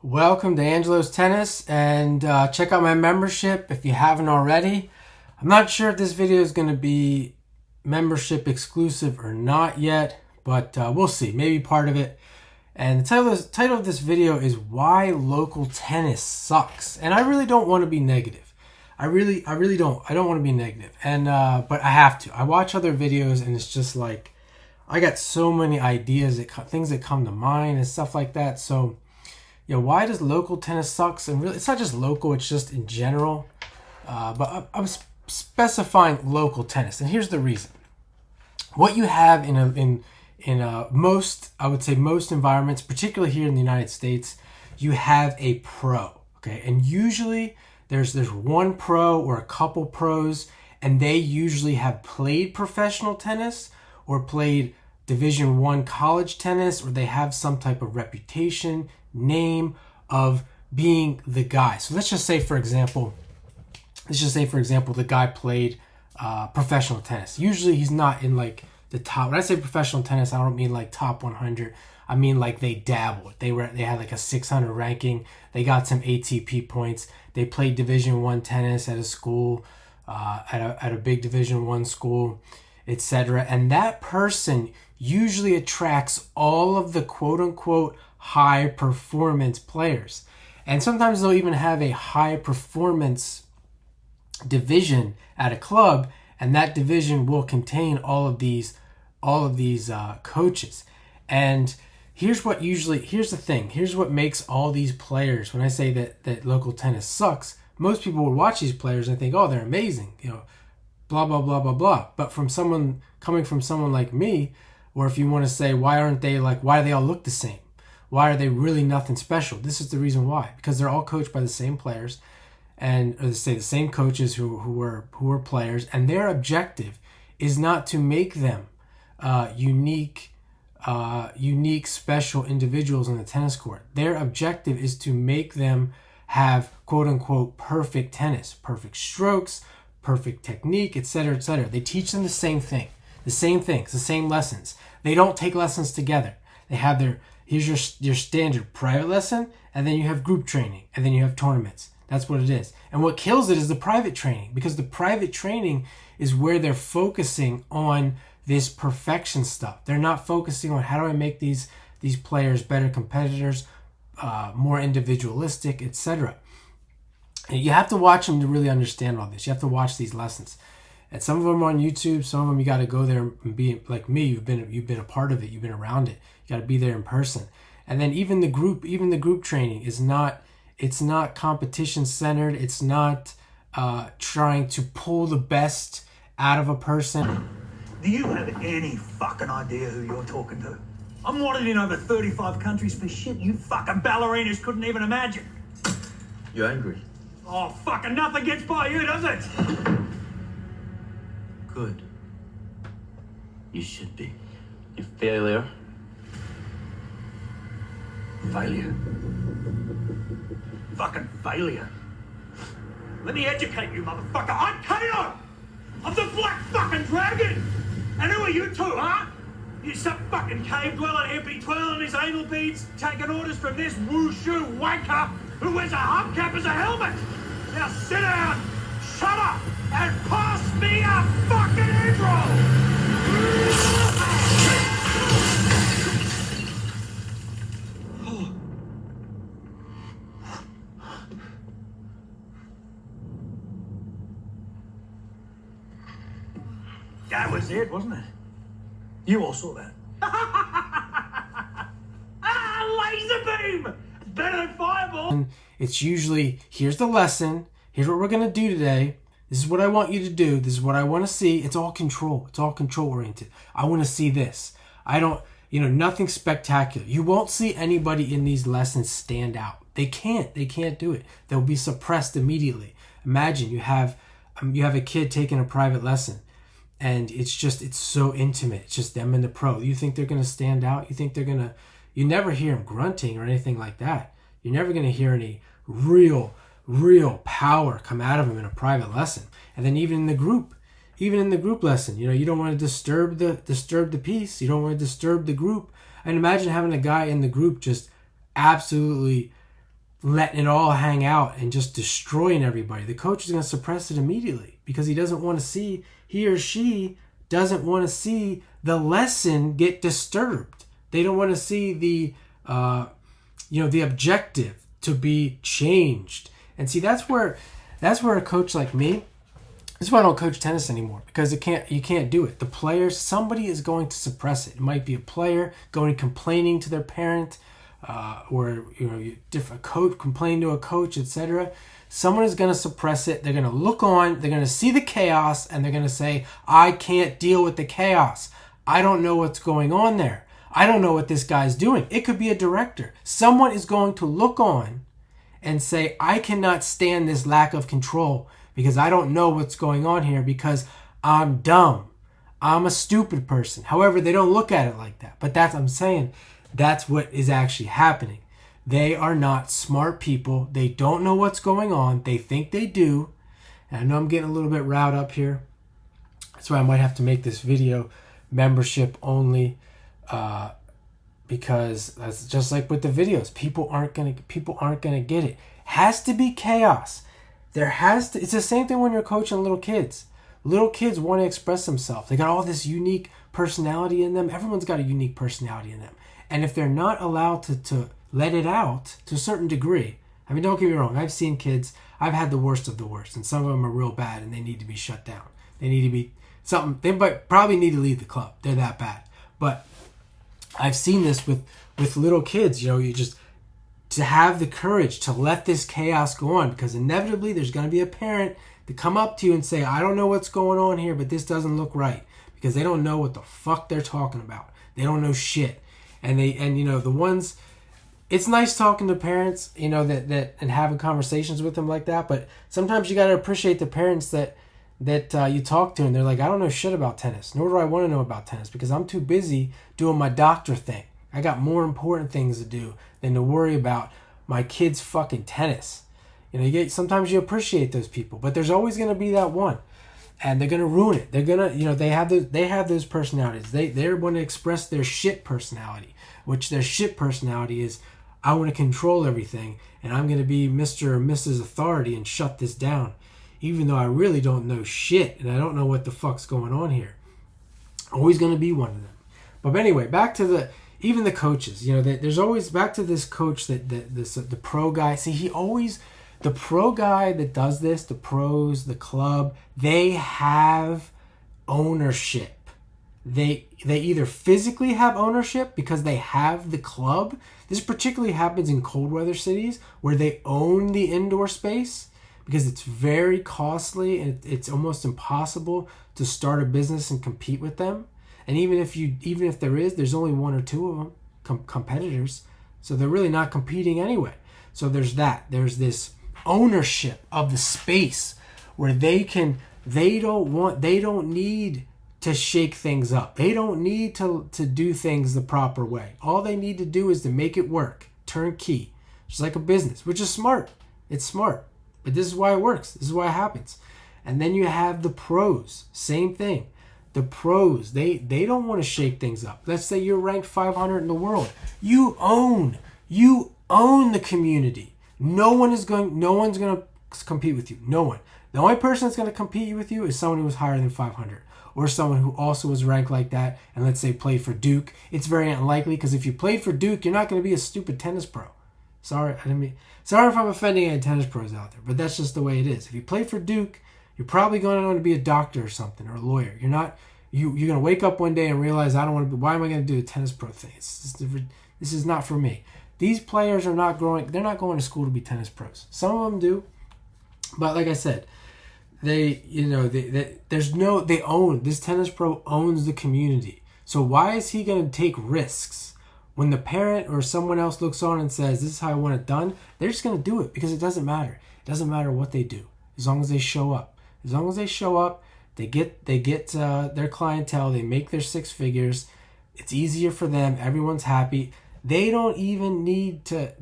Welcome to Angelo's Tennis, and check out my membership if you haven't already. I'm not sure if this video is going to be membership exclusive or not yet, but we'll see. Maybe part of it. And the title of this video is Why Local Tennis Sucks. And I really don't want to be negative. I really don't. I don't want to be negative. And but I have to. I watch other videos and it's just like I got so many ideas, things that come to mind and stuff like that. So why does local tennis sucks? And really, it's not just local, it's just in general. But I'm specifying local tennis, and here's the reason. What you have in most, I would say most environments, particularly here in the United States, you have a pro, okay? And usually there's one pro or a couple pros, and they usually have played professional tennis or played Division I college tennis, or they have some type of reputation, name of being the guy. So let's just say, for example, the guy played professional tennis. Usually he's not in like the top. When I say professional tennis, I don't mean like top 100. I mean like they dabbled. They had like a 600 ranking. They got some ATP points. They played Division I tennis at a school, at a big Division I school, etc. And that person usually attracts all of the quote unquote high performance players. And sometimes they'll even have a high performance division at a club, and that division will contain all of these coaches. And here's what makes all these players, when I say that local tennis sucks, most people would watch these players and think, oh, they're amazing, blah blah blah blah blah. But coming from someone like me, or if you want to say, why do they all look the same? Why are they really nothing special? This is the reason why. Because they're all coached by the same players, and the same coaches who are players, and their objective is not to make them unique, special individuals on the tennis court. Their objective is to make them have quote unquote perfect tennis, perfect strokes, perfect technique, etc., etc. They teach them the same things, the same lessons. They don't take lessons together. They have here's your standard private lesson, and then you have group training, and then you have tournaments. That's what it is. And what kills it is the private training, because the private training is where they're focusing on this perfection stuff. They're not focusing on how do I make these players better competitors, more individualistic, etc. And you have to watch them to really understand all this. You have to watch these lessons. And some of them are on YouTube. Some of them you got to go there and be like me. You've been a part of it. You've been around it. You got to be there in person. And then even the group training is not. It's not competition centered. It's not trying to pull the best out of a person. Do you have any fucking idea who you're talking to? I'm wanted in over 35 countries for shit you fucking ballerinas couldn't even imagine. You're angry? Oh, fucking nothing gets by you, does it? Good. You should be. You failure. Failure. Fucking failure. Let me educate you, motherfucker. I'm Kato! I'm the Black fucking Dragon! And who are you two, huh? You some fucking cave-dwelling hippie twirling his anal beads, taking orders from this wushu wanker who wears a hubcap as a helmet! Now sit down, shut up, and pass me a fucking intro! That was it, wasn't it? You all saw that. Laser beam! Better than fireball! It's usually, here's the lesson. Here's what we're going to do today. This is what I want you to do. This is what I want to see. It's all control. It's all control oriented. I want to see this. I don't, nothing spectacular. You won't see anybody in these lessons stand out. They can't do it. They'll be suppressed immediately. Imagine you have a kid taking a private lesson, and it's so intimate. It's just them and the pro. You think they're going to stand out? You never hear them grunting or anything like that. You're never going to hear any real power come out of them in a private lesson. And then even in the group lesson, you don't want to disturb the piece. You don't want to disturb the group. And imagine having a guy in the group just absolutely letting it all hang out and just destroying everybody. The coach is going to suppress it immediately because he doesn't want to see, he or she doesn't want to see the lesson get disturbed. They don't want to see the the objective to be changed. And see, that's where a coach like me, this is why I don't coach tennis anymore, because you can't do it. The players, somebody is going to suppress it. It might be a player going and complaining to their parent, or different coach complaining to a coach, etc. Someone is going to suppress it. They're going to look on, they're going to see the chaos, and they're going to say, I can't deal with the chaos. I don't know what's going on there. I don't know what this guy's doing. It could be a director. Someone is going to look on and say, I cannot stand this lack of control because I don't know what's going on here because I'm dumb. I'm a stupid person. However, they don't look at it like that. But I'm saying that's what is actually happening. They are not smart people. They don't know what's going on. They think they do. And I know I'm getting a little bit riled up here. That's why I might have to make this video membership only, because that's just like with the videos. People aren't gonna get it. Has to be chaos. It's the same thing when you're coaching little kids. Little kids want to express themselves. They got all this unique personality in them. Everyone's got a unique personality in them. And if they're not allowed to let it out to a certain degree, I mean, don't get me wrong. I've seen kids, I've had the worst of the worst, and some of them are real bad and they need to be shut down. They need to be they might probably need to leave the club. They're that bad. But I've seen this with little kids. You just to have the courage to let this chaos go on, because inevitably there's going to be a parent to come up to you and say, I don't know what's going on here, but this doesn't look right, because they don't know what the fuck they're talking about. They don't know shit. And the ones, it's nice talking to parents, that and having conversations with them like that, but sometimes you got to appreciate the parents that you talk to, and they're like, I don't know shit about tennis, nor do I want to know about tennis, because I'm too busy doing my doctor thing. I got more important things to do than to worry about my kids' fucking tennis. Sometimes you appreciate those people, but there's always going to be that one, and they're going to ruin it. They're going to, they have those personalities. They're going to express their shit personality, which their shit personality is, I want to control everything, and I'm going to be Mr. or Mrs. Authority and shut this down, even though I really don't know shit, and I don't know what the fuck's going on here. Always going to be one of them. But anyway, back to even the coaches. There's always, back to this coach the pro guy. See, the pro guy that does this, the pros, the club, they have ownership. They either physically have ownership because they have the club. This particularly happens in cold weather cities where they own the indoor space, because it's very costly and it's almost impossible to start a business and compete with them. And even if there's only one or two of them competitors, so they're really not competing anyway. So there's this ownership of the space where they don't need to shake things up. They don't need to do things the proper way. All they need to do is to make it work, turnkey, just like a business, which is smart. It's smart. But this is why it works. This is why it happens. And then you have the pros. Same thing. The pros, they don't want to shake things up. Let's say you're ranked 500 in the world. You own the community. No one's going to compete with you. No one. The only person that's going to compete with you is someone who was higher than 500, or someone who also was ranked like that and let's say played for Duke. It's very unlikely, because if you played for Duke, you're not going to be a stupid tennis pro. Sorry if I'm offending any tennis pros out there, but that's just the way it is. If you play for Duke, you're probably going to want to be a doctor or something, or a lawyer. You're going to wake up one day and realize, why am I going to do the tennis pro thing? This is not for me. These players are not growing. They're not going to school to be tennis pros. Some of them do, but like I said, they own, this tennis pro owns the community. So why is he going to take risks? When the parent or someone else looks on and says, this is how I want it done, they're just going to do it, because it doesn't matter. It doesn't matter what they do, as long as they show up. As long as they show up, they get their clientele, they make their six figures. It's easier for them. Everyone's happy. They don't even need to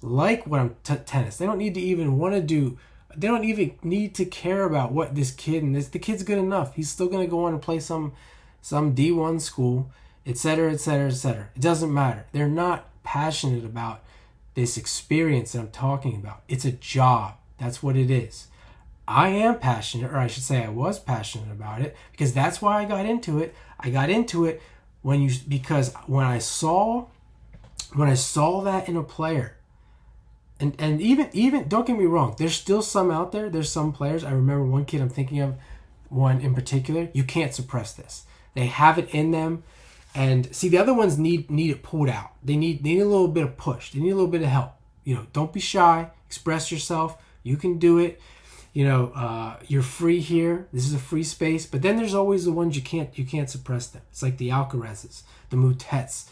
like what I'm tennis. They don't need to even want to do. They don't even need to care about what this kid, and the kid's good enough. He's still going to go on and play some D1 school, etc., etc., etc. It doesn't matter. They're not passionate about this experience that I'm talking about. It's a job. That's what it is. I am passionate, or I should say I was passionate about it, because that's why I got into it. I got into it because when I saw that in a player, and even don't get me wrong, there's still some out there. There's some players. I remember one kid, I'm thinking of one in particular. You can't suppress this. They have it in them. And see, the other ones need it pulled out. They need a little bit of push. They need a little bit of help. Don't be shy. Express yourself. You can do it. You're free here. This is a free space. But then there's always the ones you can't suppress them. It's like the Alcarazes, the Mutets,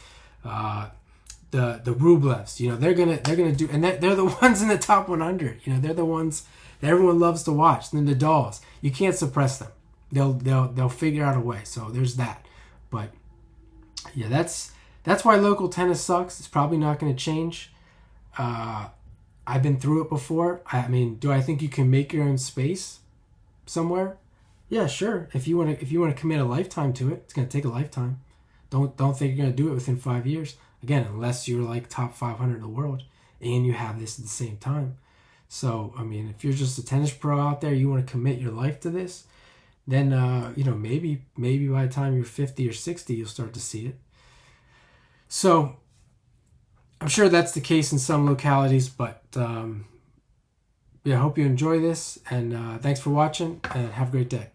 the Rublevs. They're gonna do, and they're the ones in the top 100. They're the ones that everyone loves to watch. And the Nadals, you can't suppress them. They'll figure out a way. So there's that. But yeah, that's why local tennis sucks. It's probably not going to change. I've been through it before. I mean, do I think you can make your own space somewhere? Yeah, sure. If you want to commit a lifetime to it, it's going to take a lifetime. Don't think you're going to do it within 5 years. Again, unless you're like top 500 in the world and you have this at the same time. So, I mean, if you're just a tennis pro out there, you want to commit your life to this, then maybe by the time you're 50 or 60, you'll start to see it. So I'm sure that's the case in some localities, but I hope you enjoy this, and thanks for watching, and have a great day.